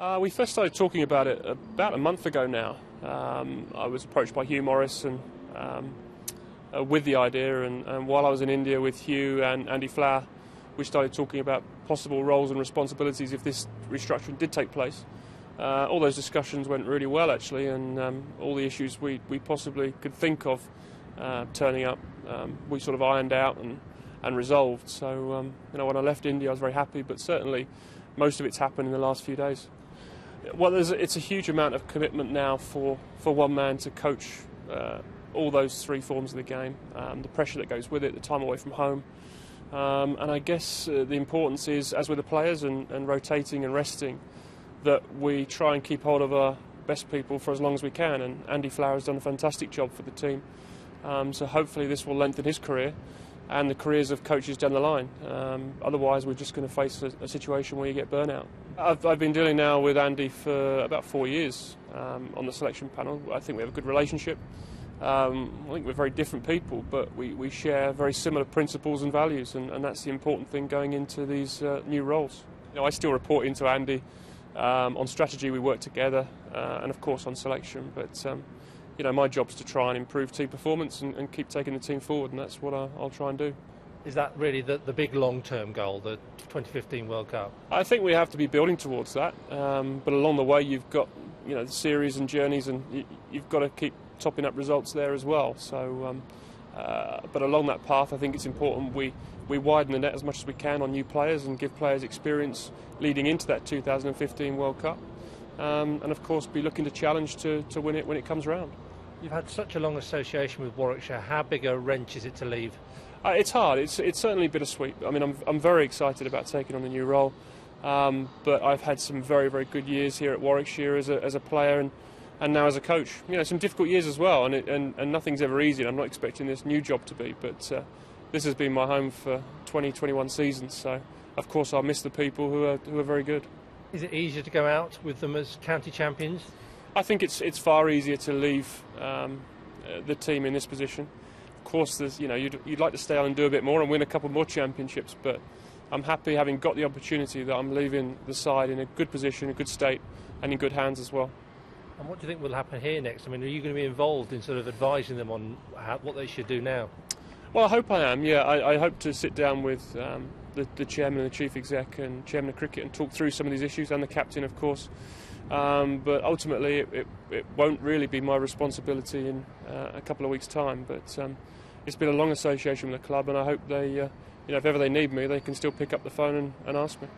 We first started talking about it about a month ago now. I was approached by Hugh Morris and with the idea, and while I was in India with Hugh and Andy Flower, we started talking about possible roles and responsibilities if this restructuring did take place. All those discussions went really well, actually, and all the issues we possibly could think of turning up, we sort of ironed out and resolved. So, when I left India, I was very happy, but certainly most of it's happened in the last few days. Well, it's a huge amount of commitment now for one man to coach all those three forms of the game, the pressure that goes with it, the time away from home, and I guess the importance is, as with the players and rotating and resting, that we try and keep hold of our best people for as long as we can, and Andy Flower has done a fantastic job for the team, so hopefully this will lengthen his career and the careers of coaches down the line. Otherwise, we're just going to face a situation where you get burnout. I've been dealing now with Andy for about 4 years on the selection panel. I think we have a good relationship. I think we're very different people, but we share very similar principles and values, and that's the important thing going into these new roles. I still report into Andy. On strategy we work together, and of course on selection, but my job's to try and improve team performance and keep taking the team forward, and that's what I'll try and do. Is that really the big long-term goal, the 2015 World Cup? I think we have to be building towards that, but along the way you've got the series and journeys, and you've got to keep topping up results there as well. So, but along that path, I think it's important we widen the net as much as we can on new players and give players experience leading into that 2015 World Cup, and of course be looking to challenge to win it when it comes round. You've had such a long association with Warwickshire. How big a wrench is it to leave? It's hard. It's certainly bittersweet. I mean, I'm very excited about taking on the new role, but I've had some very, very good years here at Warwickshire as a player and now as a coach. Some difficult years as well, and nothing's ever easy. And I'm not expecting this new job to be, but this has been my home for 20-21 seasons. So, of course, I'll miss the people who are very good. Is it easier to go out with them as county champions? I think it's far easier to leave the team in this position. Of course, there's you'd like to stay on and do a bit more and win a couple more championships, but I'm happy having got the opportunity that I'm leaving the side in a good position, a good state, and in good hands as well. And what do you think will happen here next? I mean, are you going to be involved in sort of advising them on what they should do now? Well, I hope I am, yeah. I hope to sit down with the chairman and the chief exec and chairman of cricket and talk through some of these issues, and the captain, of course. But ultimately, it won't really be my responsibility in a couple of weeks' time. But it's been a long association with the club, and I hope they, if ever they need me, they can still pick up the phone and ask me.